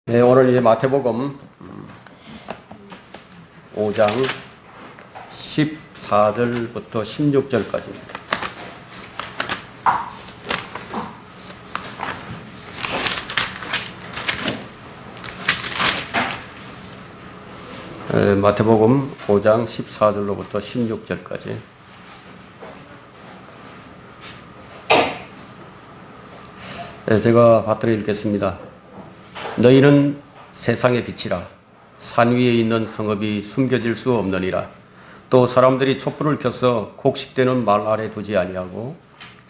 네, 오늘 이제 마태복음 5장 14절부터 16절까지입니다. 마태복음 5장 14절로부터 16절까지. 제가 받들어 읽겠습니다. 너희는 세상의 빛이라. 산 위에 있는 성읍이 숨겨질 수 없느니라. 또 사람들이 촛불을 켜서 곡식되는 말 아래 두지 아니하고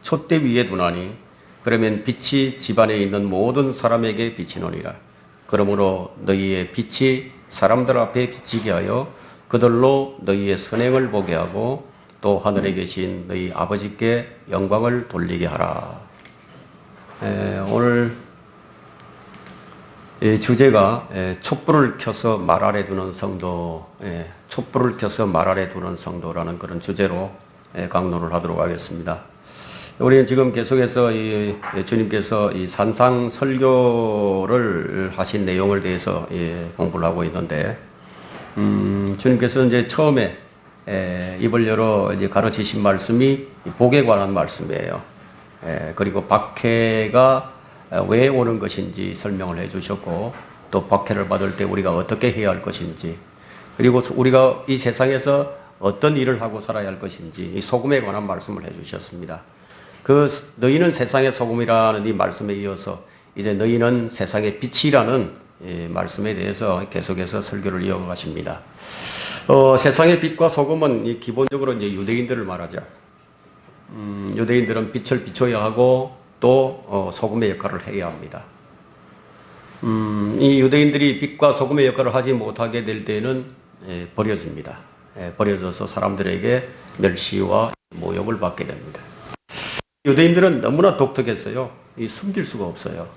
촛대 위에 두나니 그러면 빛이 집안에 있는 모든 사람에게 비치노니라. 그러므로 너희의 빛이 사람들 앞에 비치게 하여 그들로 너희의 선행을 보게 하고 또 하늘에 계신 너희 아버지께 영광을 돌리게 하라. 오늘 주제가 촛불을 켜서 말 아래 두는 성도, 촛불을 켜서 말 아래 두는 성도라는 그런 주제로 강론을 하도록 하겠습니다. 우리는 지금 계속해서 주님께서 이 산상 설교를 하신 내용을 대해서 공부를 하고 있는데, 주님께서 이제 처음에 입을 열어 이제 가르치신 말씀이 복에 관한 말씀이에요. 그리고 박해가 왜 오는 것인지 설명을 해 주셨고, 또 박해를 받을 때 우리가 어떻게 해야 할 것인지, 그리고 우리가 이 세상에서 어떤 일을 하고 살아야 할 것인지 이 소금에 관한 말씀을 해 주셨습니다. 너희는 세상의 소금이라는 이 말씀에 이어서 이제 너희는 세상의 빛이라는 말씀에 대해서 계속해서 설교를 이어가십니다. 세상의 빛과 소금은 기본적으로 이제 유대인들을 말하죠. 유대인들은 빛을 비춰야 하고 또 소금의 역할을 해야 합니다. 이 유대인들이 빛과 소금의 역할을 하지 못하게 될 때는 버려집니다. 버려져서 사람들에게 멸시와 모욕을 받게 됩니다. 유대인들은 너무나 독특했어요. 숨길 수가 없어요.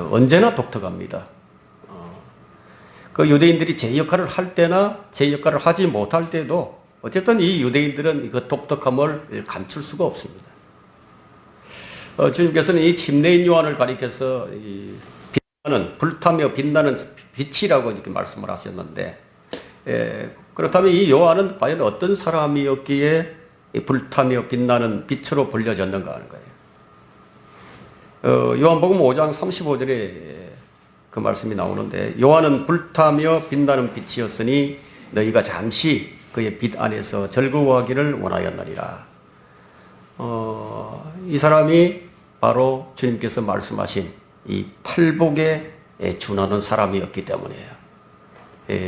언제나 독특합니다. 그 유대인들이 제 역할을 할 때나 제 역할을 하지 못할 때도 어쨌든 이 유대인들은 그 독특함을 감출 수가 없습니다. 주님께서는 이 침례인 요한을 가리켜서 빛나는, 불타며 빛나는 빛이라고 이렇게 말씀을 하셨는데, 그렇다면 이 요한은 과연 어떤 사람이었기에 불타며 빛나는 빛으로 불려졌는가 하는 거예요. 요한복음 5장 35절에 그 말씀이 나오는데, 요한은 불타며 빛나는 빛이었으니 너희가 잠시 그의 빛 안에서 즐거워하기를 원하였느니라. 이 사람이 바로 주님께서 말씀하신 이 팔복에 준하는 사람이었기 때문이에요.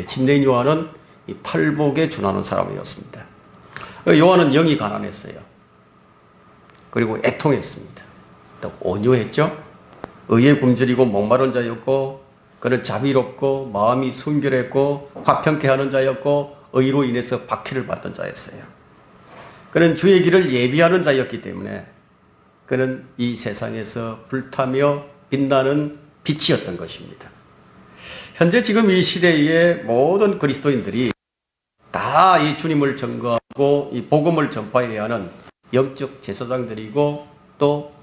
침례인 요한은 이 팔복에 준하는 사람이었습니다. 요한은 영이 가난했어요. 그리고 애통했습니다. 또 온유했죠. 의에 굶주리고 목마른 자였고, 그는 자비롭고 마음이 순결했고 화평케 하는 자였고 의로 인해서 박해를 받던 자였어요. 그는 주의 길을 예비하는 자였기 때문에 그는 이 세상에서 불타며 빛나는 빛이었던 것입니다. 현재 지금 이 시대의 모든 그리스도인들이 다 이 주님을 증거하고 이 복음을 전파해야 하는 영적 제사장들이고 또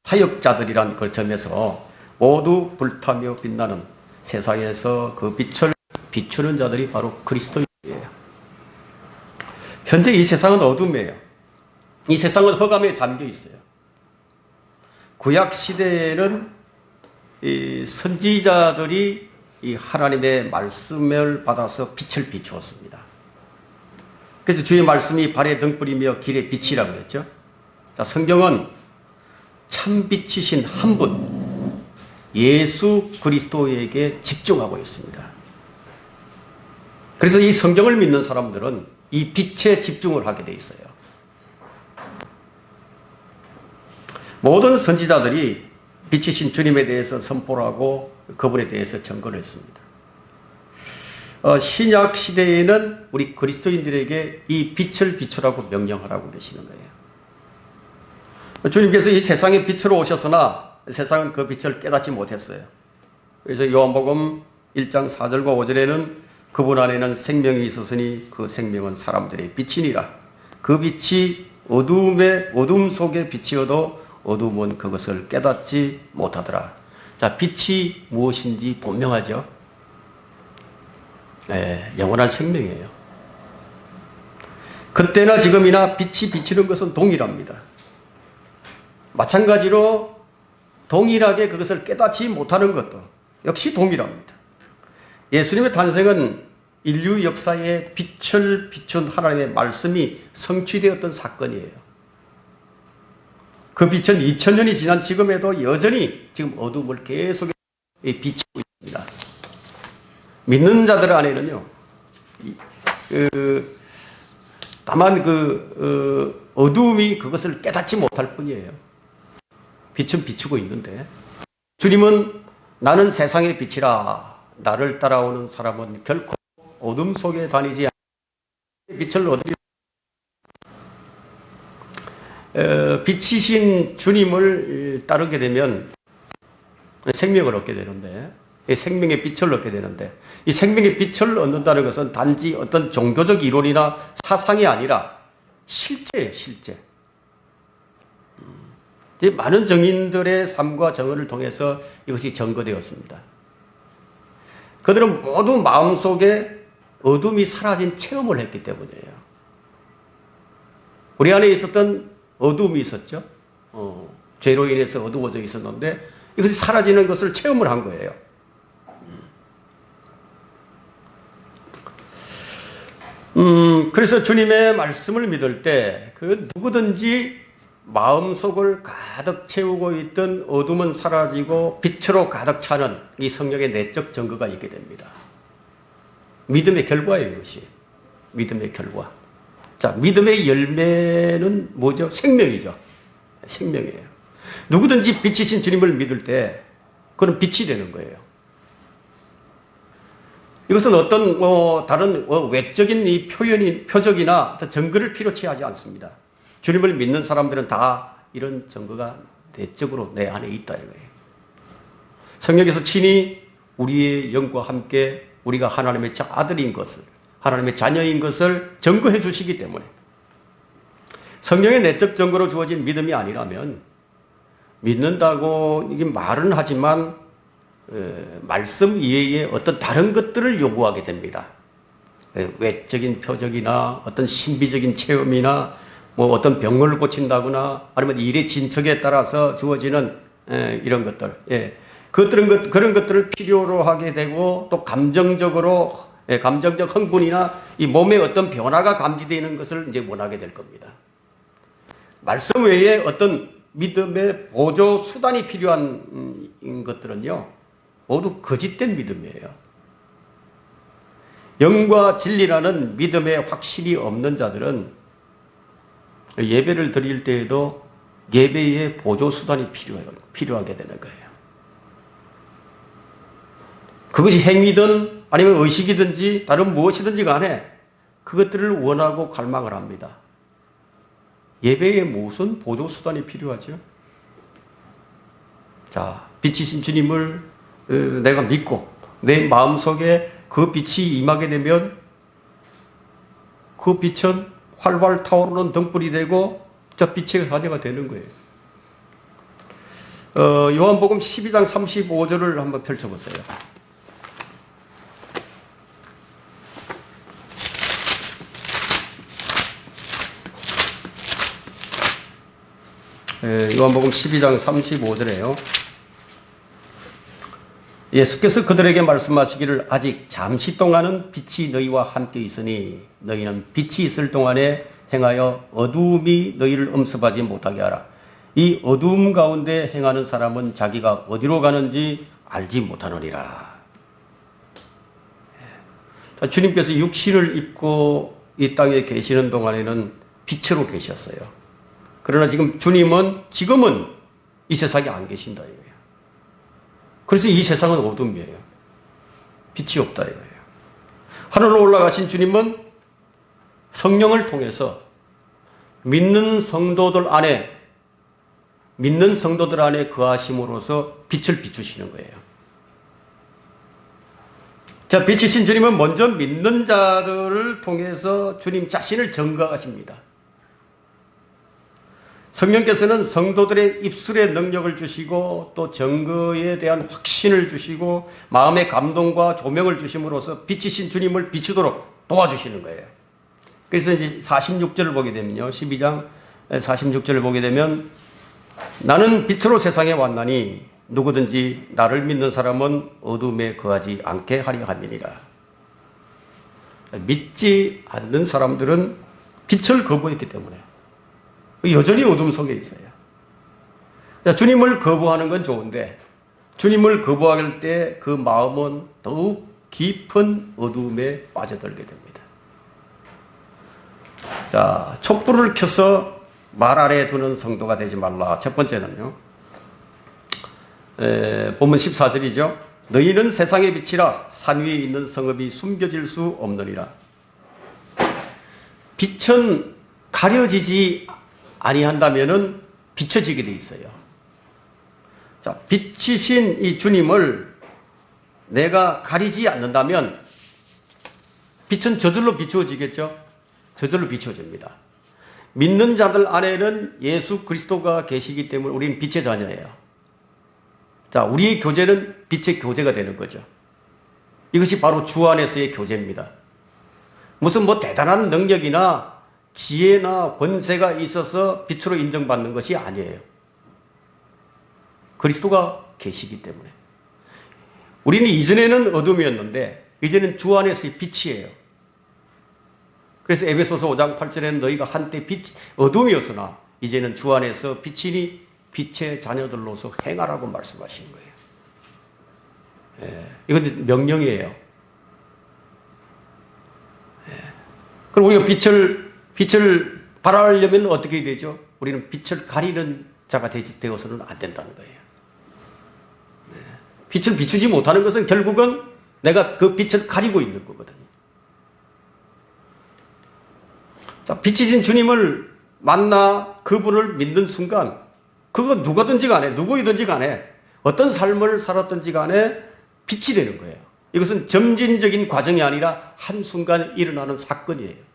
사역자들이란 그 점에서 모두 불타며 빛나는 세상에서 그 빛을 비추는 자들이 바로 그리스도인이에요. 현재 이 세상은 어둠이에요. 이 세상은 흑암에 잠겨 있어요. 구약 시대에는 이 선지자들이 이 하나님의 말씀을 받아서 빛을 비추었습니다. 그래서 주의 말씀이 발의 등불이며 길의 빛이라고 했죠. 자, 성경은 참 빛이신 한 분, 예수 그리스도에게 집중하고 있습니다. 그래서 이 성경을 믿는 사람들은 이 빛에 집중을 하게 돼 있어요. 모든 선지자들이 빛이신 주님에 대해서 선포를 하고 그분에 대해서 증거를 했습니다. 신약 시대에는 우리 그리스도인들에게 이 빛을 비추라고 명령하라고 계시는 거예요. 주님께서 이 세상에 빛으로 오셔서나 세상은 그 빛을 깨닫지 못했어요. 그래서 요한복음 1장 4절과 5절에는 그분 안에는 생명이 있었으니 그 생명은 사람들의 빛이니라. 그 빛이 어둠 속에 빛이어도 어둠은 그것을 깨닫지 못하더라. 자, 빛이 무엇인지 분명하죠. 영원한 생명이에요. 그때나 지금이나 빛이 비치는 것은 동일합니다. 마찬가지로 동일하게 그것을 깨닫지 못하는 것도 역시 동일합니다. 예수님의 탄생은 인류 역사에 빛을 비춘 하나님의 말씀이 성취되었던 사건이에요. 그 빛은 2000년이 지난 지금에도 여전히 지금 어둠을 계속 비치고 있습니다. 믿는 자들 안에는요, 다만 어둠이 그것을 깨닫지 못할 뿐이에요. 빛은 비추고 있는데, 주님은 나는 세상의 빛이라, 나를 따라오는 사람은 결코 어둠 속에 다니지 않는 빛을 얻으리. 빛이신 주님을 따르게 되면 생명을 얻게 되는데, 이 생명의 빛을 얻게 되는데, 이 생명의 빛을 얻는다는 것은 단지 어떤 종교적 이론이나 사상이 아니라 실제예요, 실제. 많은 정인들의 삶과 정언을 통해서 이것이 증거되었습니다. 그들은 모두 마음속에 어둠이 사라진 체험을 했기 때문이에요. 우리 안에 있었던 어둠이 있었죠. 죄로 인해서 어두워져 있었는데 이것이 사라지는 것을 체험을 한 거예요. 그래서 주님의 말씀을 믿을 때 그 누구든지 마음속을 가득 채우고 있던 어둠은 사라지고 빛으로 가득 차는 이 성령의 내적 증거가 있게 됩니다. 믿음의 결과예요, 이것이. 믿음의 결과. 자, 믿음의 열매는 뭐죠? 생명이죠. 생명이에요. 누구든지 빛이신 주님을 믿을 때 그건 빛이 되는 거예요. 이것은 어떤 다른 외적인 이 표적이나 증거를 필요치 하지 않습니다. 주님을 믿는 사람들은 다 이런 증거가 내적으로 내 안에 있다 이거예요. 성령께서 친히 우리의 영과 함께 우리가 하나님의 아들인 것을, 하나님의 자녀인 것을 증거해 주시기 때문에 성령의 내적 증거로 주어진 믿음이 아니라면 믿는다고 이게 말은 하지만 말씀 이외에 어떤 다른 것들을 요구하게 됩니다. 외적인 표적이나 어떤 신비적인 체험이나 뭐 어떤 병을 고친다거나 아니면 일의 진척에 따라서 주어지는 이런 것들, 그런 것들을 필요로 하게 되고 또 감정적으로 감정적 흥분이나 이 몸에 어떤 변화가 감지되는 것을 이제 원하게 될 겁니다. 말씀 외에 어떤 믿음의 보조 수단이 필요한 것들은요, 모두 거짓된 믿음이에요. 영과 진리라는 믿음에 확신이 없는 자들은 예배를 드릴 때에도 예배의 보조 수단이 필요하게 되는 거예요. 그것이 행위든 아니면 의식이든지 다른 무엇이든지 간에 그것들을 원하고 갈망을 합니다. 예배에 무슨 보조 수단이 필요하죠? 자, 빛이신 주님을 내가 믿고 내 마음속에 그 빛이 임하게 되면 그 빛은 활활 타오르는 등불이 되고 저 빛의 사제가 되는 거예요. 요한복음 12장 35절을 한번 펼쳐보세요. 요한복음 12장 35절에요. 예수께서 그들에게 말씀하시기를 아직 잠시 동안은 빛이 너희와 함께 있으니 너희는 빛이 있을 동안에 행하여 어두움이 너희를 엄습하지 못하게 하라. 이 어두움 가운데 행하는 사람은 자기가 어디로 가는지 알지 못하느니라. 주님께서 육신을 입고 이 땅에 계시는 동안에는 빛으로 계셨어요. 그러나 지금은 이 세상에 안 계신다 이거예요. 그래서 이 세상은 어둠이에요. 빛이 없다 이거예요. 하늘로 올라가신 주님은 성령을 통해서 믿는 성도들 안에 거하심으로써 빛을 비추시는 거예요. 자, 빛이신 주님은 먼저 믿는 자들을 통해서 주님 자신을 증거하십니다. 성령께서는 성도들의 입술의 능력을 주시고 또 증거에 대한 확신을 주시고 마음의 감동과 조명을 주심으로써 빛이신 주님을 비추도록 도와주시는 거예요. 그래서 이제 46절을 보게 되면요. 12장 46절을 보게 되면 나는 빛으로 세상에 왔나니 누구든지 나를 믿는 사람은 어둠에 거하지 않게 하려 함이니라. 믿지 않는 사람들은 빛을 거부했기 때문에 여전히 어둠 속에 있어요. 주님을 거부하는 건 좋은데 주님을 거부할 때 그 마음은 더욱 깊은 어둠에 빠져들게 됩니다. 자, 촛불을 켜서 말 아래 두는 성도가 되지 말라. 첫 번째는요. 본문 14절이죠. 너희는 세상의 빛이라 산 위에 있는 성읍이 숨겨질 수 없느니라. 빛은 가려지지 아니한다면은 비춰지게 돼 있어요. 자, 빛이신 이 주님을 내가 가리지 않는다면 빛은 저절로 비추어지겠죠? 저절로 비추어집니다. 믿는 자들 안에는 예수 그리스도가 계시기 때문에 우리는 빛의 자녀예요. 자, 우리의 교제는 빛의 교제가 되는 거죠. 이것이 바로 주 안에서의 교제입니다. 무슨 뭐 대단한 능력이나 지혜나 권세가 있어서 빛으로 인정받는 것이 아니에요. 그리스도가 계시기 때문에. 우리는 이전에는 어둠이었는데 이제는 주 안에서의 빛이에요. 그래서 에베소서 5장 8절에는 너희가 한때 어둠이었으나 이제는 주 안에서 빛이니 빛의 자녀들로서 행하라고 말씀하신 거예요. 이건 명령이에요. 그럼 우리가 빛을 발하려면 어떻게 되죠? 우리는 빛을 가리는 자가 되어서는 안 된다는 거예요. 빛을 비추지 못하는 것은 결국은 내가 그 빛을 가리고 있는 거거든요. 자, 빛이신 주님을 만나 그분을 믿는 순간 그거 누구든지 간에 누구이든지 간에 어떤 삶을 살았든지 간에 빛이 되는 거예요. 이것은 점진적인 과정이 아니라 한순간 일어나는 사건이에요.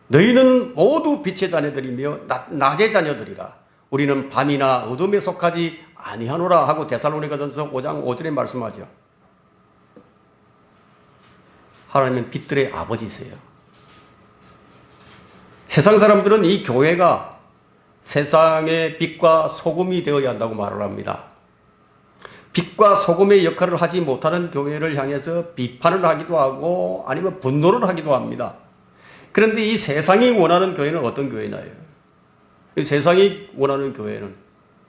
너희는 모두 빛의 자녀들이며 낮의 자녀들이라. 우리는 밤이나 어둠에 속하지 아니하노라 하고 데살로니가전서 5장 5절에 말씀하죠. 하나님은 빛들의 아버지세요. 세상 사람들은 이 교회가 세상의 빛과 소금이 되어야 한다고 말을 합니다. 빛과 소금의 역할을 하지 못하는 교회를 향해서 비판을 하기도 하고 아니면 분노를 하기도 합니다. 그런데 이 세상이 원하는 교회는 어떤 교회냐요? 이 세상이 원하는 교회는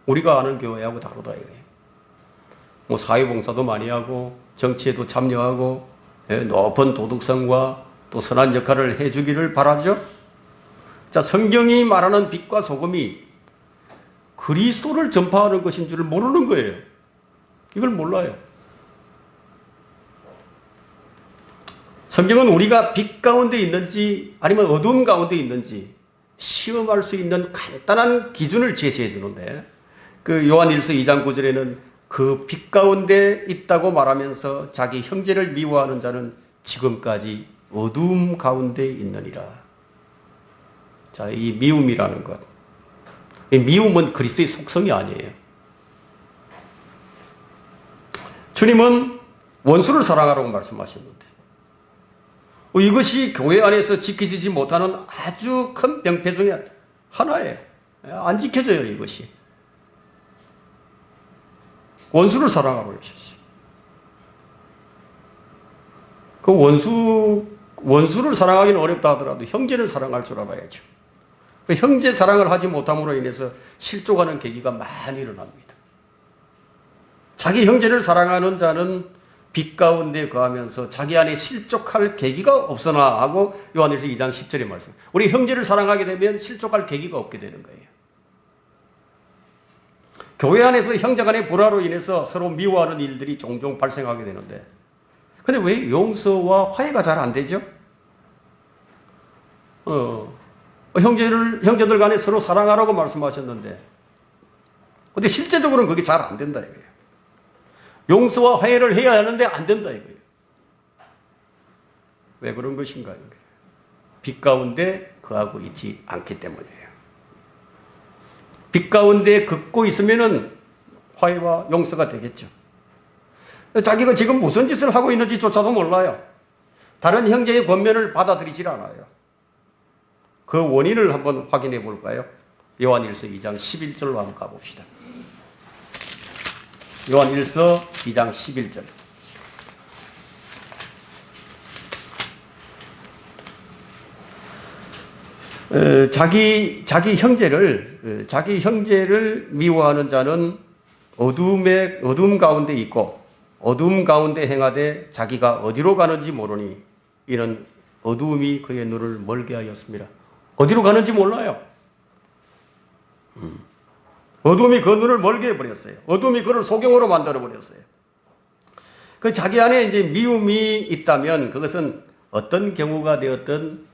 우리가 아는 교회하고 다르다 이거예요. 뭐 사회봉사도 많이 하고 정치에도 참여하고 높은 도덕성과 또 선한 역할을 해주기를 바라죠. 자, 성경이 말하는 빛과 소금이 그리스도를 전파하는 것인 줄 모르는 거예요. 이걸 몰라요. 성경은 우리가 빛 가운데 있는지 아니면 어둠 가운데 있는지 시험할 수 있는 간단한 기준을 제시해 주는데 그 요한일서 2장 9절에는 그 빛 가운데 있다고 말하면서 자기 형제를 미워하는 자는 지금까지 어둠 가운데 있느니라. 자, 이 미움이라는 것. 이 미움은 그리스도의 속성이 아니에요. 주님은 원수를 사랑하라고 말씀하셨는데 이것이 교회 안에서 지켜지지 못하는 아주 큰 병폐 중에 하나예요. 안 지켜져요, 이것이. 원수를 사랑하라고 하셨어요. 그 원수를 사랑하기는 어렵다 하더라도 형제를 사랑할 줄 알아야죠. 그 형제 사랑을 하지 못함으로 인해서 실족하는 계기가 많이 일어납니다. 자기 형제를 사랑하는 자는 빛 가운데 거하면서 자기 안에 실족할 계기가 없으나 하고 요한일서 2장 10절에 말씀. 우리 형제를 사랑하게 되면 실족할 계기가 없게 되는 거예요. 교회 안에서 형제 간의 불화로 인해서 서로 미워하는 일들이 종종 발생하게 되는데 근데 왜 용서와 화해가 잘 안 되죠? 형제들 간에 서로 사랑하라고 말씀하셨는데 근데 실제적으로는 그게 잘 안 된다 이거예요. 용서와 화해를 해야 하는데 안 된다 이거예요. 왜 그런 것인가? 빛 가운데 거하고 있지 않기 때문이에요. 빛 가운데 걷고 있으면은 화해와 용서가 되겠죠. 자기가 지금 무슨 짓을 하고 있는지조차도 몰라요. 다른 형제의 권면을 받아들이질 않아요. 그 원인을 한번 확인해 볼까요? 요한일서 2장 11절로 한번 가봅시다. 요한일서 2장 11절. 자기 형제를 미워하는 자는 어둠 가운데 있고 어둠 가운데 행하되 자기가 어디로 가는지 모르니 이는 어두움이 그의 눈을 멀게 하였습니다. 어디로 가는지 몰라요. 어둠이 그 눈을 멀게 해버렸어요. 어둠이 그를 소경으로 만들어버렸어요. 그 자기 안에 이제 미움이 있다면 그것은 어떤 경우가 되었든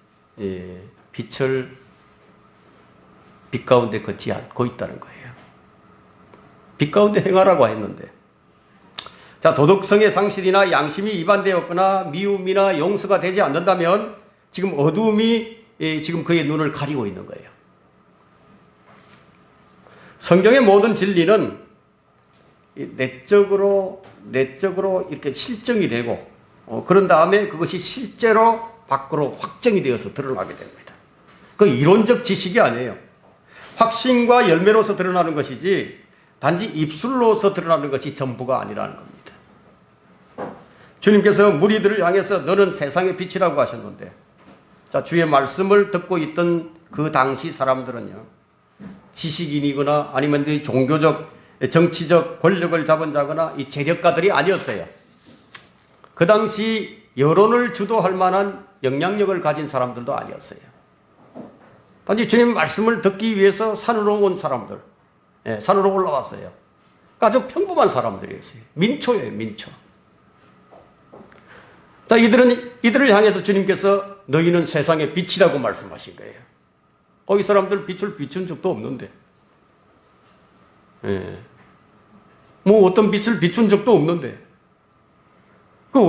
빛 가운데 걷지 않고 있다는 거예요. 빛 가운데 행하라고 했는데. 자, 도덕성의 상실이나 양심이 이반되었거나 미움이나 용서가 되지 않는다면 지금 어두움이 지금 그의 눈을 가리고 있는 거예요. 성경의 모든 진리는 내적으로 이렇게 실정이 되고 그런 다음에 그것이 실제로 밖으로 확정이 되어서 드러나게 됩니다. 그 이론적 지식이 아니에요. 확신과 열매로서 드러나는 것이지 단지 입술로서 드러나는 것이 전부가 아니라는 겁니다. 주님께서 무리들을 향해서 너는 세상의 빛이라고 하셨는데, 자, 주의 말씀을 듣고 있던 그 당시 사람들은요, 지식인이거나 아니면 종교적, 정치적 권력을 잡은 자거나 이 재력가들이 아니었어요. 그 당시 여론을 주도할 만한 영향력을 가진 사람들도 아니었어요. 단지 주님 말씀을 듣기 위해서 산으로 온 사람들, 산으로 올라왔어요. 아주 평범한 사람들이었어요. 민초예요, 민초. 자, 이들을 향해서 주님께서 너희는 세상의 빛이라고 말씀하신 거예요. 이 사람들 빛을 비춘 적도 없는데. 뭐 어떤 빛을 비춘 적도 없는데.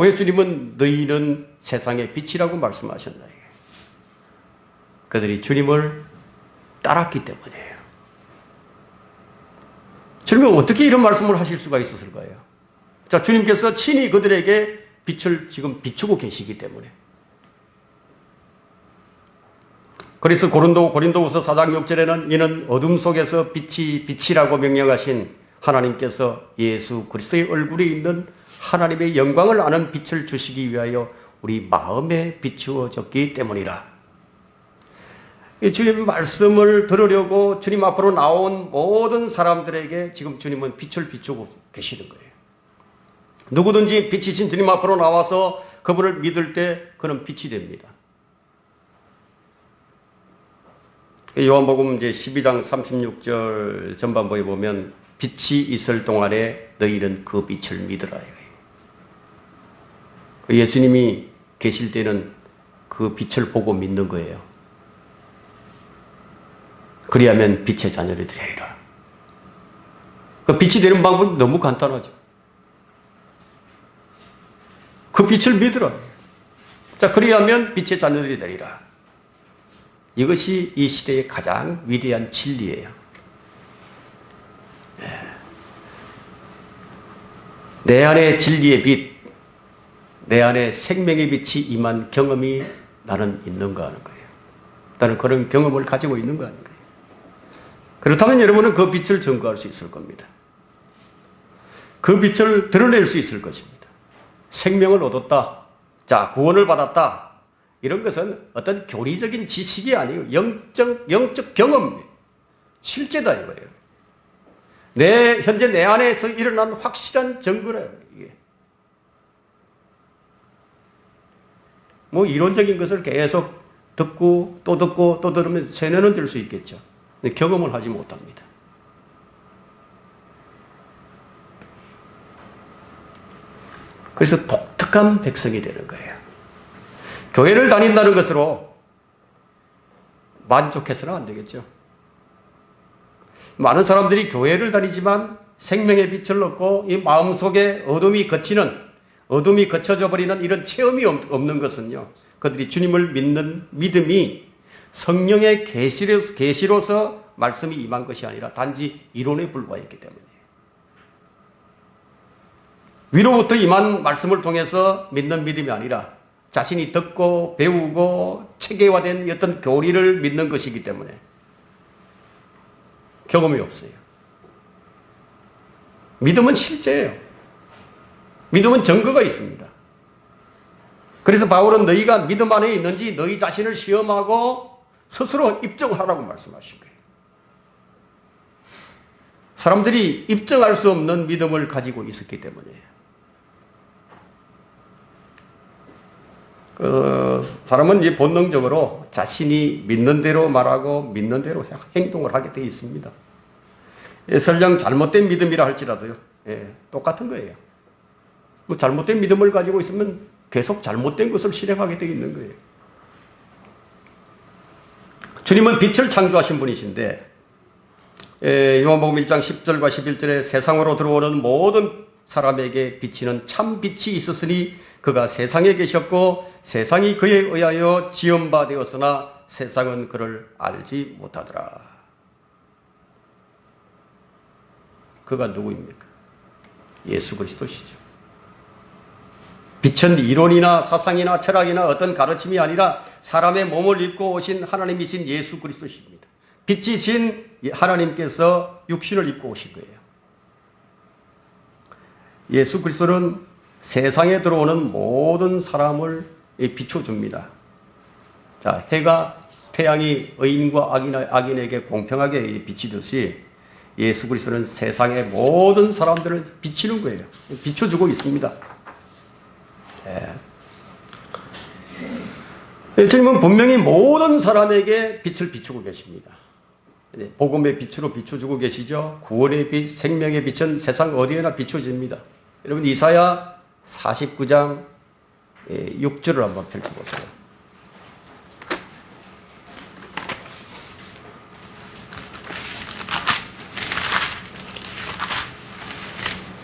왜 주님은 너희는 세상의 빛이라고 말씀하셨나? 그들이 주님을 따랐기 때문이에요. 주님은 어떻게 이런 말씀을 하실 수가 있었을까요? 자, 주님께서 친히 그들에게 빛을 지금 비추고 계시기 때문에. 그래서 고린도후서 4장 6절에는 이는 어둠 속에서 빛이라고 명령하신 하나님께서 예수 그리스도의 얼굴에 있는 하나님의 영광을 아는 빛을 주시기 위하여 우리 마음에 비추어졌기 때문이라. 주님 말씀을 들으려고 주님 앞으로 나온 모든 사람들에게 지금 주님은 빛을 비추고 계시는 거예요. 누구든지 빛이신 주님 앞으로 나와서 그분을 믿을 때 그는 빛이 됩니다. 요한복음 이제 12장 36절 전반부에 보면 빛이 있을 동안에 너희는 그 빛을 믿으라. 예수님이 계실 때는 그 빛을 보고 믿는 거예요. 그리하면 빛의 자녀를 되리라. 그 빛이 되는 방법이 너무 간단하죠. 그 빛을 믿으라. 자, 그리하면 빛의 자녀들이 되리라. 이것이 이 시대의 가장 위대한 진리예요. 내 안에 진리의 빛, 내 안에 생명의 빛이 임한 경험이 나는 있는가 하는 거예요. 나는 그런 경험을 가지고 있는가 하는 거예요. 그렇다면 여러분은 그 빛을 증거할 수 있을 겁니다. 그 빛을 드러낼 수 있을 것입니다. 생명을 얻었다. 자, 구원을 받았다. 이런 것은 어떤 교리적인 지식이 아니고 영적 경험입니다. 실제다 이거예요. 현재 내 안에서 일어난 확실한 증거래요, 이게. 뭐 이론적인 것을 계속 듣고 또 들으면 세뇌는 될 수 있겠죠. 근데 경험을 하지 못합니다. 그래서 독특한 백성이 되는 거예요. 교회를 다닌다는 것으로 만족해서는 안 되겠죠. 많은 사람들이 교회를 다니지만 생명의 빛을 얻고 이 마음속에 어둠이 걷혀져 버리는 이런 체험이 없는 것은요, 그들이 주님을 믿는 믿음이 성령의 계시로서 말씀이 임한 것이 아니라 단지 이론에 불과했기 때문에 위로부터 임한 말씀을 통해서 믿는 믿음이 아니라 자신이 듣고 배우고 체계화된 어떤 교리를 믿는 것이기 때문에 경험이 없어요. 믿음은 실제예요. 믿음은 증거가 있습니다. 그래서 바울은 너희가 믿음 안에 있는지 너희 자신을 시험하고 스스로 입증하라고 말씀하신 거예요. 사람들이 입증할 수 없는 믿음을 가지고 있었기 때문에 사람은 이제 본능적으로 자신이 믿는 대로 말하고 믿는 대로 행동을 하게 되어 있습니다. 설령 잘못된 믿음이라 할지라도요, 똑같은 거예요. 뭐 잘못된 믿음을 가지고 있으면 계속 잘못된 것을 실행하게 되어 있는 거예요. 주님은 빛을 창조하신 분이신데 요한복음 1장 10절과 11절에 세상으로 들어오는 모든 사람에게 비치는 참 빛이 있었으니 그가 세상에 계셨고 세상이 그에 의하여 지은 바 되었으나 세상은 그를 알지 못하더라. 그가 누구입니까? 예수 그리스도시죠. 빛은 이론이나 사상이나 철학이나 어떤 가르침이 아니라 사람의 몸을 입고 오신 하나님이신 예수 그리스도십니다. 빛이신 하나님께서 육신을 입고 오신 거예요. 예수 그리스도는 세상에 들어오는 모든 사람을 비춰줍니다. 자, 해가 태양이 의인과 악인에게 공평하게 비치듯이 예수 그리스도는 세상의 모든 사람들을 비치는 거예요. 비춰주고 있습니다. 주님은 분명히 모든 사람에게 빛을 비추고 계십니다. 복음의 빛으로 비춰주고 계시죠. 구원의 빛, 생명의 빛은 세상 어디에나 비춰집니다. 여러분 이사야 49장 6절을 한번 펼쳐보세요.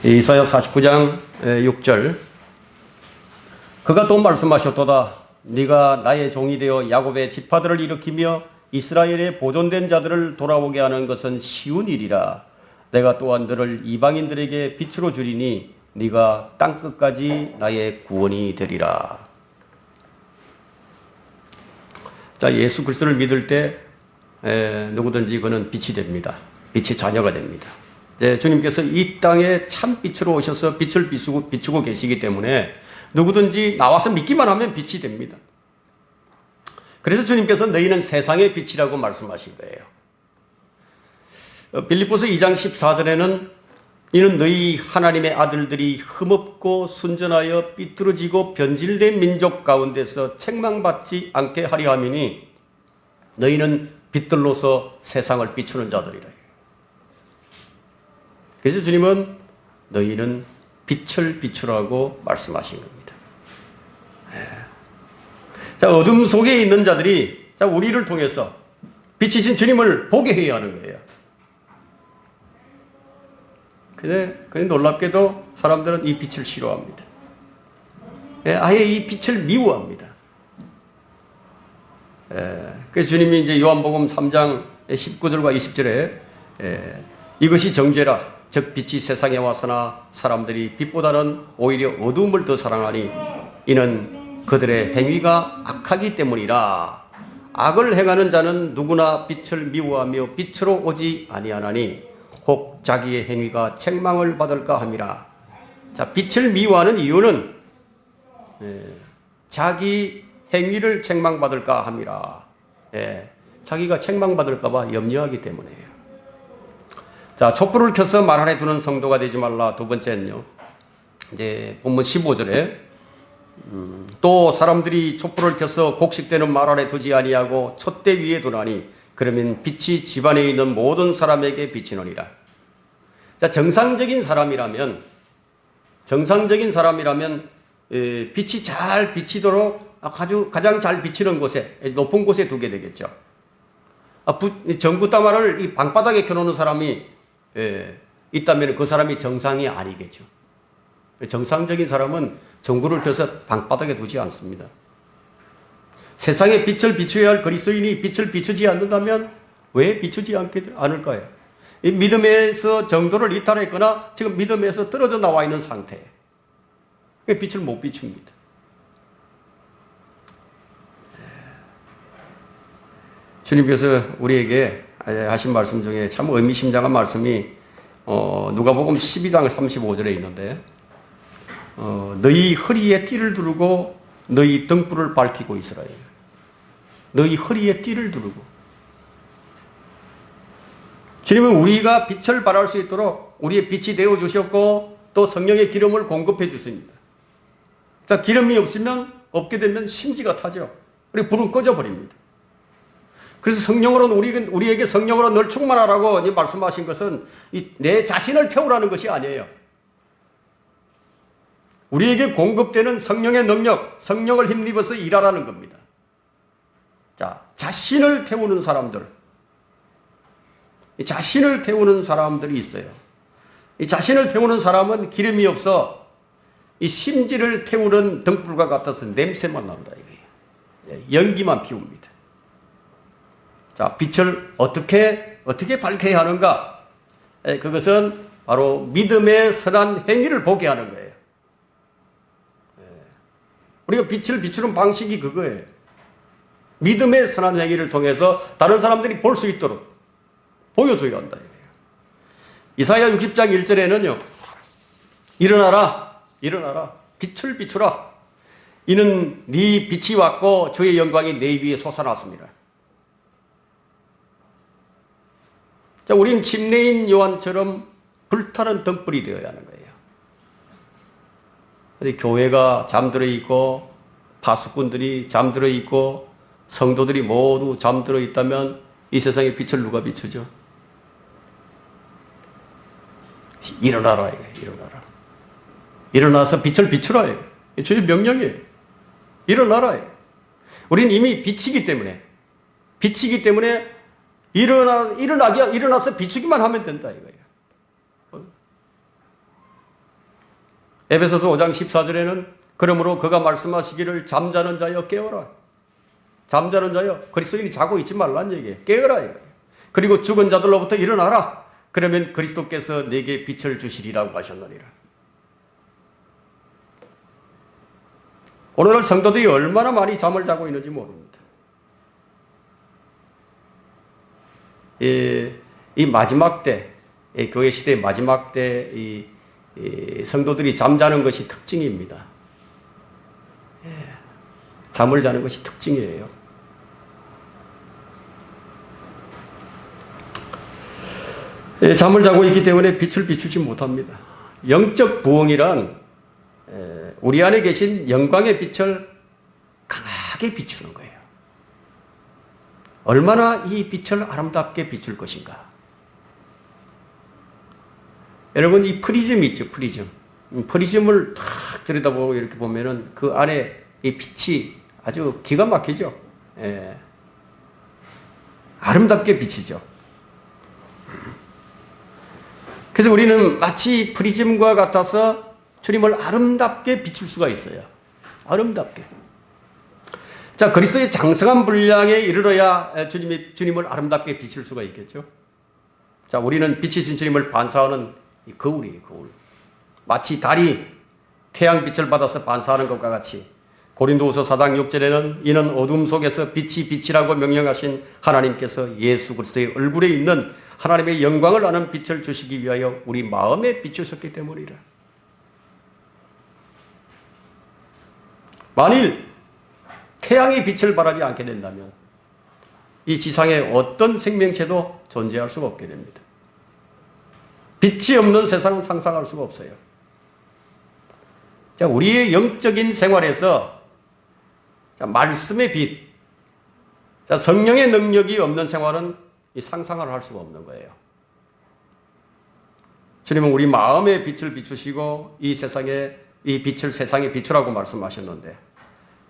이사야 49장 6절 그가 또 말씀하셨도다. 네가 나의 종이 되어 야곱의 지파들을 일으키며 이스라엘의 보존된 자들을 돌아오게 하는 것은 쉬운 일이라. 내가 또한 너를 이방인들에게 빛으로 주리니 네가 땅끝까지 나의 구원이 되리라. 자, 예수 그리스도를 믿을 때 누구든지 그는 빛이 됩니다. 빛의 자녀가 됩니다. 주님께서 이 땅에 참 빛으로 오셔서 빛을 비추고 계시기 때문에 누구든지 나와서 믿기만 하면 빛이 됩니다. 그래서 주님께서 너희는 세상의 빛이라고 말씀하신 거예요. 빌립보서 2장 14절에는 이는 너희 하나님의 아들들이 흠없고 순전하여 삐뚤어지고 변질된 민족 가운데서 책망받지 않게 하려 함이니 너희는 빛들로서 세상을 비추는 자들이라. 그래서 주님은 너희는 빛을 비추라고 말씀하신 겁니다. 자, 어둠 속에 있는 자들이 우리를 통해서 빛이신 주님을 보게 해야 하는 거예요. 근데 놀랍게도 사람들은 이 빛을 싫어합니다. 아예 이 빛을 미워합니다. 그래서 주님이 이제 요한복음 3장 19절과 20절에 이것이 정죄라. 즉 빛이 세상에 와서나 사람들이 빛보다는 오히려 어두움을 더 사랑하니 이는 그들의 행위가 악하기 때문이라. 악을 행하는 자는 누구나 빛을 미워하며 빛으로 오지 아니하나니 혹 자기의 행위가 책망을 받을까 함이라. 자, 빛을 미워하는 이유는 자기 행위를 책망받을까 함이라. 자기가 책망받을까 봐 염려하기 때문이에요. 자, 촛불을 켜서 말 안에 두는 성도가 되지 말라. 두 번째는요. 이제 본문 15절에 또 사람들이 촛불을 켜서 곡식되는 말 안에 두지 아니하고 촛대 위에 두나니 그러면 빛이 집안에 있는 모든 사람에게 비치느니라. 자, 정상적인 사람이라면 빛이 잘 비치도록 가장 잘 비치는 곳에 높은 곳에 두게 되겠죠. 전구다마를 이 방바닥에 켜놓는 사람이 있다면 그 사람이 정상이 아니겠죠. 정상적인 사람은 전구를 켜서 방바닥에 두지 않습니다. 세상에 빛을 비추어야 할 그리스도인이 빛을 비추지 않는다면 왜 비추지 않을까요? 이 믿음에서 정도를 이탈했거나 지금 믿음에서 떨어져 나와 있는 상태예요. 빛을 못 비춥니다. 주님께서 우리에게 하신 말씀 중에 참 의미심장한 말씀이 누가복음 12장 35절에 있는데 너희 허리에 띠를 두르고 너희 등불을 밝히고 있으라. 너희 허리에 띠를 두르고. 주님은 우리가 빛을 발할 수 있도록 우리의 빛이 되어 주셨고 또 성령의 기름을 공급해 주십니다. 자, 기름이 없게 되면 심지가 타죠. 우리 불은 꺼져 버립니다. 그래서 성령으로는 우리에게 성령으로 늘 충만하라고 말씀하신 것은 내 자신을 태우라는 것이 아니에요. 우리에게 공급되는 성령의 능력, 성령을 힘입어서 일하라는 겁니다. 자, 자신을 태우는 사람들. 자신을 태우는 사람들이 있어요. 이 자신을 태우는 사람은 기름이 없어 이 심지를 태우는 등불과 같아서 냄새만 난다 이거예요. 연기만 피웁니다. 자, 빛을 어떻게 밝혀야 하는가? 그것은 바로 믿음의 선한 행위를 보게 하는 거예요. 우리가 빛을 비추는 방식이 그거예요. 믿음의 선한 행위를 통해서 다른 사람들이 볼 수 있도록 보여줘야 한다. 이사야 60장 1절에는요. 일어나라. 빛을 비추라. 이는 네 빛이 왔고 주의 영광이 내 위에 솟아났습니다. 자, 우리는 침례인 요한처럼 불타는 등불이 되어야 하는 거예요. 교회가 잠들어 있고 파수꾼들이 잠들어 있고 성도들이 모두 잠들어 있다면 이 세상의 빛을 누가 비추죠? 일어나라. 일어나서 빛을 비추라. 주의 명령이에요. 일어나라. 우리는 이미 빛이기 때문에 일어나서 비추기만 하면 된다 이거예요. 에베소서 5장 14절에는 그러므로 그가 말씀하시기를 잠자는 자여 깨어라. 잠자는 자여, 그리스도인이 자고 있지 말란 얘기예요. 깨어라 이거예요. 그리고 죽은 자들로부터 일어나라. 그러면 그리스도께서 내게 빛을 주시리라고 하셨느니라. 오늘날 성도들이 얼마나 많이 잠을 자고 있는지 모릅니다. 이 마지막 때, 교회 시대의 마지막 때 이 성도들이 잠자는 것이 특징입니다. 잠을 자는 것이 특징이에요. 잠을 자고 있기 때문에 빛을 비추지 못합니다. 영적 부흥이란 우리 안에 계신 영광의 빛을 강하게 비추는 거예요. 얼마나 이 빛을 아름답게 비출 것인가. 여러분, 이 프리즘 있죠, 프리즘. 프리즘을 탁 들여다보고 이렇게 보면은 그 안에 이 빛이 아주 기가 막히죠. 아름답게 비치죠. 그래서 우리는 마치 프리즘과 같아서 주님을 아름답게 비출 수가 있어요. 아름답게. 자, 그리스도의 장성한 분량에 이르러야 주님을 아름답게 비칠 수가 있겠죠. 자, 우리는 빛이신 주님을 반사하는 이 거울이에요, 거울. 마치 달이 태양빛을 받아서 반사하는 것과 같이 고린도후서 4장 6절에는 이는 어둠 속에서 빛이 빛이라고 명령하신 하나님께서 예수 그리스도의 얼굴에 있는 하나님의 영광을 아는 빛을 주시기 위하여 우리 마음에 비추셨기 때문이라. 만일 태양이 빛을 발하지 않게 된다면 이 지상에 어떤 생명체도 존재할 수가 없게 됩니다. 빛이 없는 세상은 상상할 수가 없어요. 자, 우리의 영적인 생활에서 말씀의 빛, 성령의 능력이 없는 생활은 상상을 할 수가 없는 거예요. 주님은 우리 마음의 빛을 비추시고 이 세상에 이 빛을 세상에 비추라고 말씀하셨는데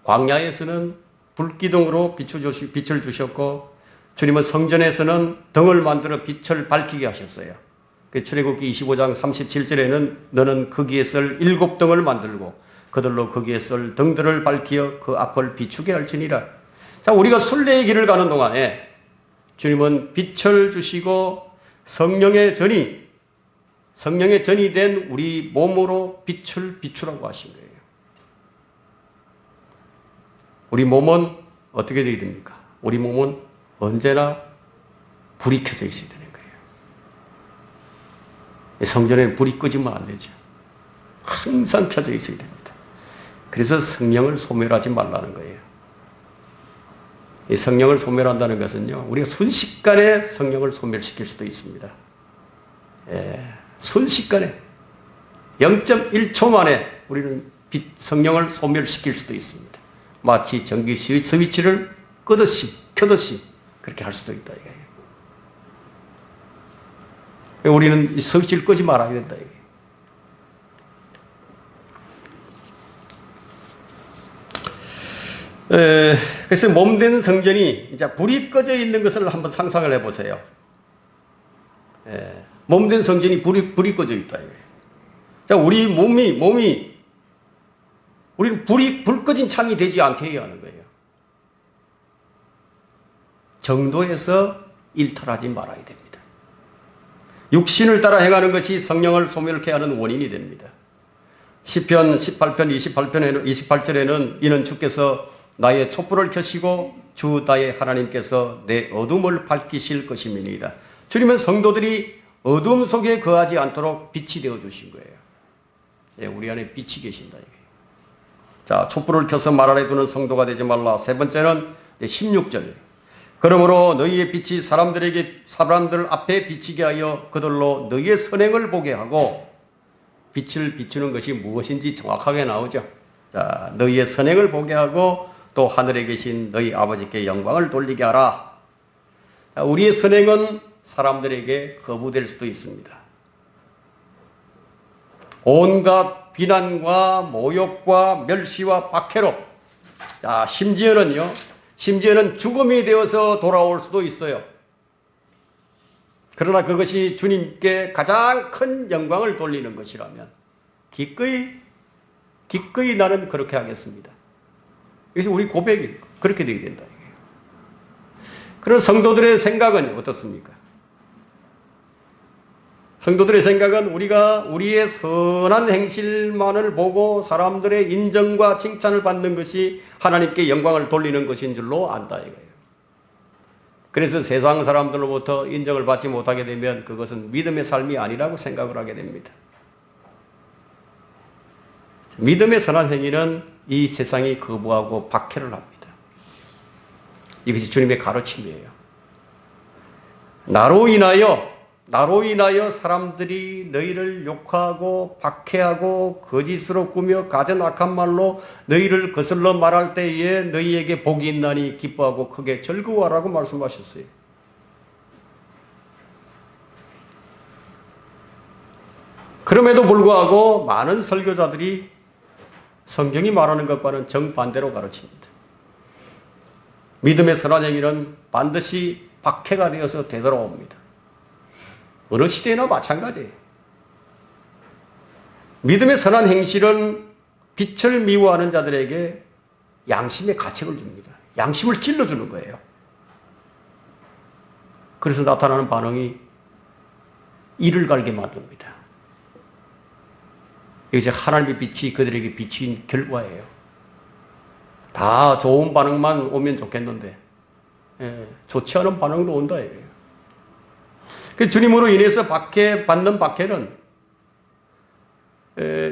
광야에서는 불기둥으로 빛을 주셨고 주님은 성전에서는 등을 만들어 빛을 밝히게 하셨어요. 출애굽기 25장 37절에는 너는 거기에 쓸 7등을 만들고 그들로 거기에 쓸 등들을 밝히어 그 앞을 비추게 할지니라. 자, 우리가 순례의 길을 가는 동안에 주님은 빛을 주시고 성령의 전이 된 우리 몸으로 빛을 비추라고 하신 거예요. 우리 몸은 어떻게 되어야 됩니까? 우리 몸은 언제나 불이 켜져 있어야 되는 거예요. 성전에는 불이 끄지면 안 되죠. 항상 켜져 있어야 됩니다. 그래서 성령을 소멸하지 말라는 거예요. 이 성령을 소멸한다는 것은요, 우리가 순식간에 성령을 소멸시킬 수도 있습니다. 순식간에 0.1초 만에 우리는 성령을 소멸시킬 수도 있습니다. 마치 전기 스위치를 끄듯이 켜듯이 그렇게 할 수도 있다 이거예요. 우리는 이 스위치를 끄지 말아야 된다 이거예요. 그래서 몸된 성전이 이제 불이 꺼져 있는 것을 한번 상상을 해보세요. 몸된 성전이 불이 꺼져 있다 이거예요. 자, 우리 몸이 우리는 불 꺼진 창이 되지 않게 해야 하는 거예요. 정도에서 일탈하지 말아야 됩니다. 육신을 따라 행하는 것이 성령을 소멸케 하는 원인이 됩니다. 시편 18편 28절에는 이는 주께서 나의 촛불을 켜시고 주 나의 하나님께서 내 어둠을 밝히실 것임이니이다. 주님은 성도들이 어둠 속에 거하지 않도록 빛이 되어 주신 거예요. 우리 안에 빛이 계신다. 자, 촛불을 켜서 말 아래 두는 성도가 되지 말라. 세 번째는 16절. 그러므로 너희의 빛이 사람들 앞에 비치게 하여 그들로 너희의 선행을 보게 하고, 빛을 비추는 것이 무엇인지 정확하게 나오죠. 자, 너희의 선행을 보게 하고 또 하늘에 계신 너희 아버지께 영광을 돌리게 하라. 자, 우리의 선행은 사람들에게 거부될 수도 있습니다. 온갖 비난과 모욕과 멸시와 박해로, 자, 심지어는 죽음이 되어서 돌아올 수도 있어요. 그러나 그것이 주님께 가장 큰 영광을 돌리는 것이라면 기꺼이 나는 그렇게 하겠습니다. 그래서 우리 고백이 그렇게 되어야 된다. 그런 성도들의 생각은 어떻습니까? 성도들의 생각은 우리가 우리의 선한 행실만을 보고 사람들의 인정과 칭찬을 받는 것이 하나님께 영광을 돌리는 것인 줄로 안다 이거예요. 그래서 세상 사람들로부터 인정을 받지 못하게 되면 그것은 믿음의 삶이 아니라고 생각을 하게 됩니다. 믿음의 선한 행위는 이 세상이 거부하고 박해를 합니다. 이것이 주님의 가르침이에요. 나로 인하여 사람들이 너희를 욕하고 박해하고 거짓으로 꾸며 가진 악한 말로 너희를 거슬러 말할 때에 너희에게 복이 있나니 기뻐하고 크게 즐거워하라고 말씀하셨어요. 그럼에도 불구하고 많은 설교자들이 성경이 말하는 것과는 정반대로 가르칩니다. 믿음의 선한 행위는 반드시 박해가 되어서 되돌아옵니다. 어느 시대나 마찬가지예요. 믿음의 선한 행실은 빛을 미워하는 자들에게 양심의 가책을 줍니다. 양심을 찔러주는 거예요. 그래서 나타나는 반응이 이를 갈게 만듭니다. 여기서 하나님의 빛이 그들에게 비친 결과예요. 다 좋은 반응만 오면 좋겠는데 좋지 않은 반응도 온다 이거예요. 주님으로 인해서 받는 박해는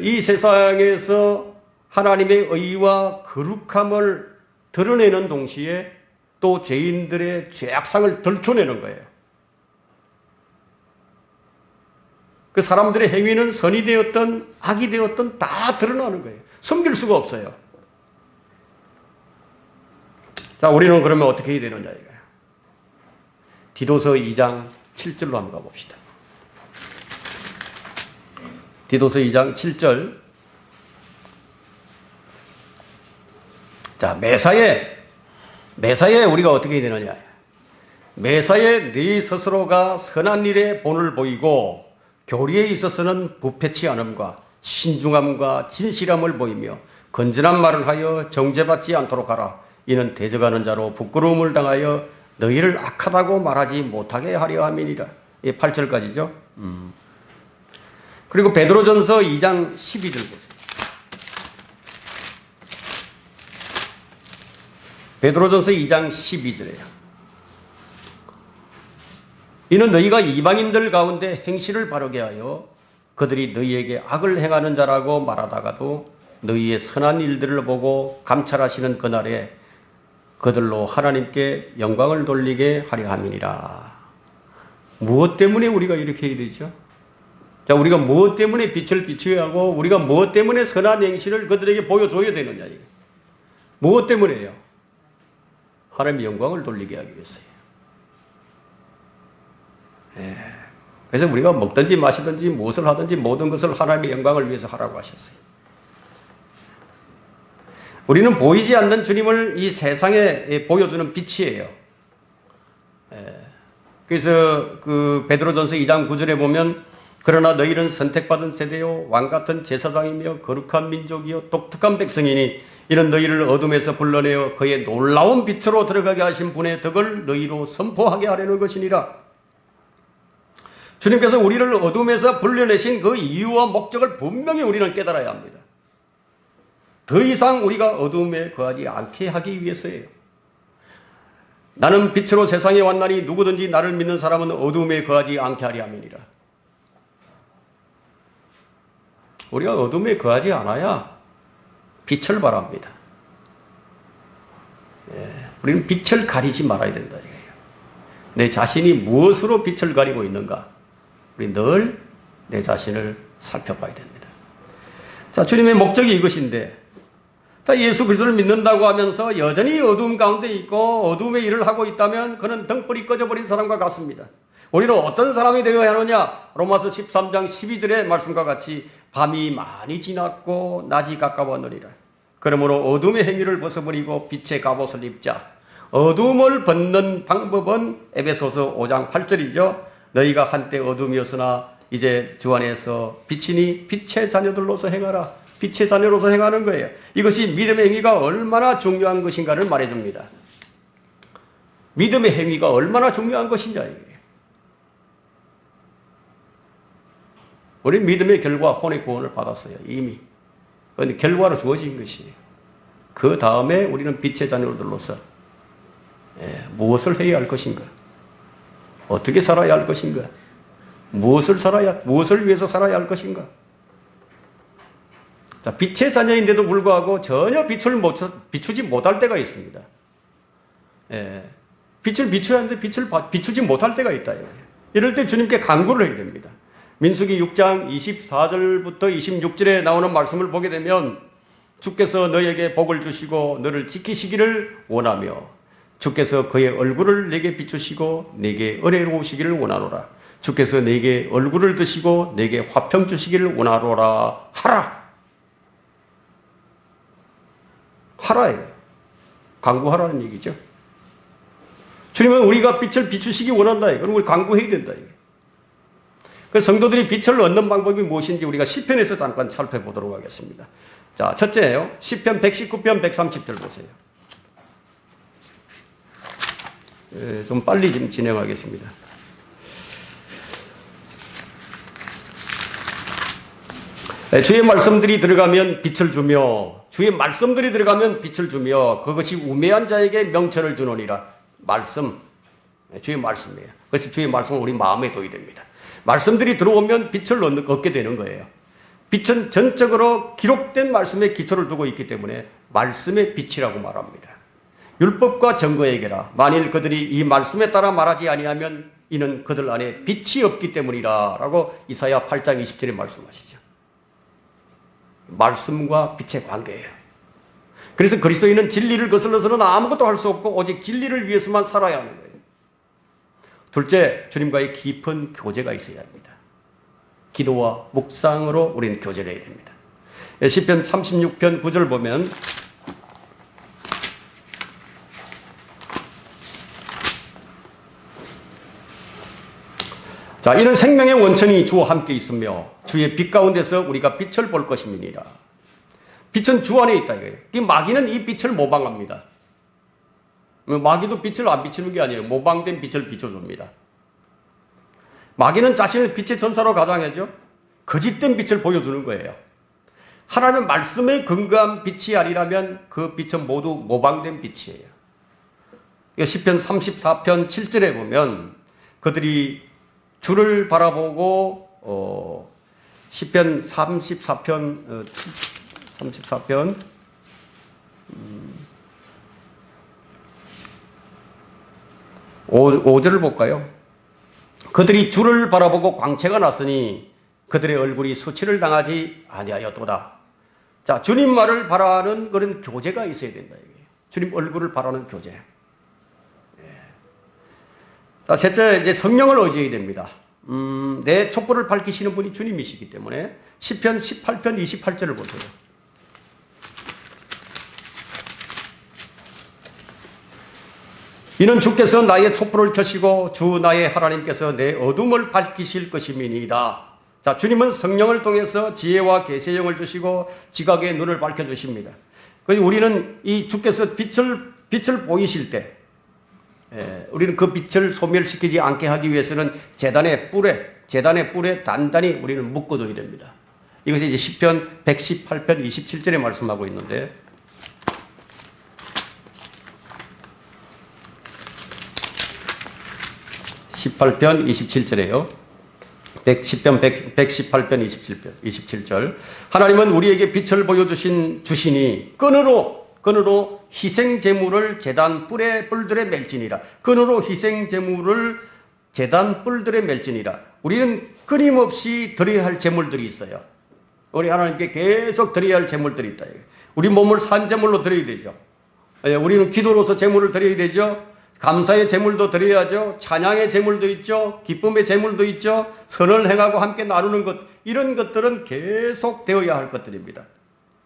이 세상에서 하나님의 의와 거룩함을 드러내는 동시에 또 죄인들의 죄악상을 덜쳐내는 거예요. 그 사람들의 행위는 선이 되었든 악이 되었든 다 드러나는 거예요. 숨길 수가 없어요. 자, 우리는 그러면 어떻게 해야 되느냐 이거예요. 디도서 2장 7절로 한번 가봅시다. 디도서 2장 7절. 자, 매사에 우리가 어떻게 해야 되느냐. 매사에 네 스스로가 선한 일에 본을 보이고 교리에 있어서는 부패치 않음과 신중함과 진실함을 보이며 건전한 말을 하여 정죄받지 않도록 하라. 이는 대적하는 자로 부끄러움을 당하여 너희를 악하다고 말하지 못하게 하려 함이니라. 8절까지죠. 그리고 베드로전서 2장 12절 보세요. 베드로전서 2장 12절이에요. 이는 너희가 이방인들 가운데 행실을 바르게 하여 그들이 너희에게 악을 행하는 자라고 말하다가도 너희의 선한 일들을 보고 감찰하시는 그날에 그들로 하나님께 영광을 돌리게 하려 함이니라. 무엇 때문에 우리가 이렇게 해야 되죠? 자, 우리가 무엇 때문에 빛을 비추어야 하고 우리가 무엇 때문에 선한 행실을 그들에게 보여줘야 되느냐. 이게. 무엇 때문에요? 하나님의 영광을 돌리게 하기 위해서요. 그래서 우리가 먹든지 마시든지 무엇을 하든지 모든 것을 하나님의 영광을 위해서 하라고 하셨어요. 우리는 보이지 않는 주님을 이 세상에 보여주는 빛이에요. 그래서 그 베드로전서 2장 9절에 보면 그러나 너희는 선택받은 세대요 왕같은 제사장이며 거룩한 민족이요 독특한 백성이니 이는 너희를 어둠에서 불러내어 그의 놀라운 빛으로 들어가게 하신 분의 덕을 너희로 선포하게 하려는 것이니라. 주님께서 우리를 어둠에서 불러내신 그 이유와 목적을 분명히 우리는 깨달아야 합니다. 더 이상 우리가 어둠에 거하지 않게 하기 위해서예요. 나는 빛으로 세상에 왔나니 누구든지 나를 믿는 사람은 어둠에 거하지 않게 하리 함이니라. 우리가 어둠에 거하지 않아야 빛을 바랍니다. 우리는 빛을 가리지 말아야 된다. 내 자신이 무엇으로 빛을 가리고 있는가? 우리 늘 내 자신을 살펴봐야 됩니다. 자, 주님의 목적이 이것인데, 자, 예수 그리스도를 믿는다고 하면서 여전히 어두움 가운데 있고 어둠의 일을 하고 있다면 그는 등불이 꺼져버린 사람과 같습니다. 우리는 어떤 사람이 되어야 하느냐? 로마서 13장 12절의 말씀과 같이 밤이 많이 지났고 낮이 가까웠느니라. 그러므로 어둠의 행위를 벗어버리고 빛의 갑옷을 입자. 어둠을 벗는 방법은 에베소서 5장 8절이죠. 너희가 한때 어둠이었으나 이제 주 안에서 빛이니 빛의 자녀들로서 행하라. 빛의 자녀로서 행하는 거예요. 이것이 믿음의 행위가 얼마나 중요한 것인가를 말해줍니다. 믿음의 행위가 얼마나 중요한 것인가. 우리 믿음의 결과 혼의 구원을 받았어요. 이미. 그런데 결과로 주어진 것이에요. 그 다음에 우리는 빛의 자녀들로서 무엇을 해야 할 것인가? 어떻게 살아야 할 것인가? 무엇을 위해서 살아야 할 것인가? 자, 빛의 자녀인데도 불구하고 전혀 빛을 비추지 못할 때가 있습니다. 빛을 비춰야 하는데 빛을 비추지 못할 때가 있다. 이럴 때 주님께 간구를 해야 됩니다. 민수기 6장 24절부터 26절에 나오는 말씀을 보게 되면 주께서 너에게 복을 주시고 너를 지키시기를 원하며 주께서 그의 얼굴을 내게 비추시고 내게 은혜로우시기를 원하노라. 주께서 내게 얼굴을 드시고 내게 화평 주시기를 원하노라 하라. 하라예요. 간구하라는 얘기죠. 주님은 우리가 빛을 비추시기 원한다. 그럼 우리 간구해야 된다. 그 성도들이 빛을 얻는 방법이 무엇인지 우리가 시편에서 잠깐 살펴보도록 하겠습니다. 자, 첫째예요. 시편 119편 130절 보세요. 좀 빨리 좀 진행하겠습니다. 주의 말씀들이 들어가면 빛을 주며 주의 말씀들이 들어가면 빛을 주며 그것이 우매한 자에게 명철을 주노니라. 말씀, 주의 말씀이에요. 그래서 주의 말씀은 우리 마음에 둬야 됩니다. 말씀들이 들어오면 빛을 얻게 되는 거예요. 빛은 전적으로 기록된 말씀에 기초를 두고 있기 때문에 말씀의 빛이라고 말합니다. 율법과 증거에게라. 만일 그들이 이 말씀에 따라 말하지 아니하면 이는 그들 안에 빛이 없기 때문이라 라고 이사야 8장 20절에 말씀하시죠. 말씀과 빛의 관계예요. 그래서 그리스도인은 진리를 거슬러서는 아무것도 할 수 없고 오직 진리를 위해서만 살아야 하는 거예요. 둘째, 주님과의 깊은 교제가 있어야 합니다. 기도와 묵상으로 우리는 교제를 해야 됩니다. 시편 36편 9절 보면 자, 이는 생명의 원천이 주와 함께 있으며 주의 빛 가운데서 우리가 빛을 볼 것임이니라. 빛은 주 안에 있다 이거예요. 이 마귀는 이 빛을 모방합니다. 마귀도 빛을 안 비치는 게 아니에요. 모방된 빛을 비춰줍니다. 마귀는 자신을 빛의 전사로 가장하죠. 거짓된 빛을 보여주는 거예요. 하나님의 말씀에 근거한 빛이 아니라면 그 빛은 모두 모방된 빛이에요. 시편 34편 7절에 보면 그들이 주를 바라보고 시편 34편 5절을 볼까요? 그들이 주를 바라보고 광채가 났으니 그들의 얼굴이 수치를 당하지 아니하였도다. 자, 주님 말을 바라는 그런 교제가 있어야 된다. 주님 얼굴을 바라는 교제. 자, 셋째, 이제 성령을 의지해야 됩니다. 내 촛불을 밝히시는 분이 주님이시기 때문에 시편 18편 28절을 보세요. 이는 주께서 나의 촛불을 켜시고 주 나의 하나님께서 내 어둠을 밝히실 것임이니이다. 자, 주님은 성령을 통해서 지혜와 계시형을 주시고 지각의 눈을 밝혀주십니다. 그래서 우리는 이 주께서 빛을 보이실 때 우리는 그 빛을 소멸시키지 않게 하기 위해서는 제단의 뿔에 단단히 우리는 묶어둬야 됩니다. 이것이 이제 시편 118편 27절에 말씀하고 있는데, 시편 27절에요. 118편 27절. 하나님은 우리에게 빛을 보여주시니 끈으로 희생 제물을 제단 뿔들에 멜지니라. 끈으로 희생 제물을 제단 뿔들에 멜지니라. 우리는 끊임없이 드려야 할 제물들이 있어요. 우리 하나님께 계속 드려야 할 제물들이 있다. 우리 몸을 산제물로 드려야 되죠. 우리는 기도로서 제물을 드려야 되죠. 감사의 제물도 드려야죠. 찬양의 제물도 있죠. 기쁨의 제물도 있죠. 선을 행하고 함께 나누는 것, 이런 것들은 계속 되어야 할 것들입니다.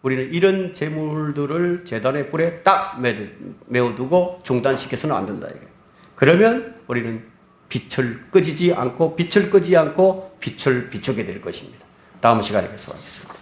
우리는 이런 제물들을 제단의 뿔에 딱 메워두고 중단시켜서는 안 된다. 그러면 우리는 빛을 끄지 않고 빛을 비추게 될 것입니다. 다음 시간에 계속하겠습니다.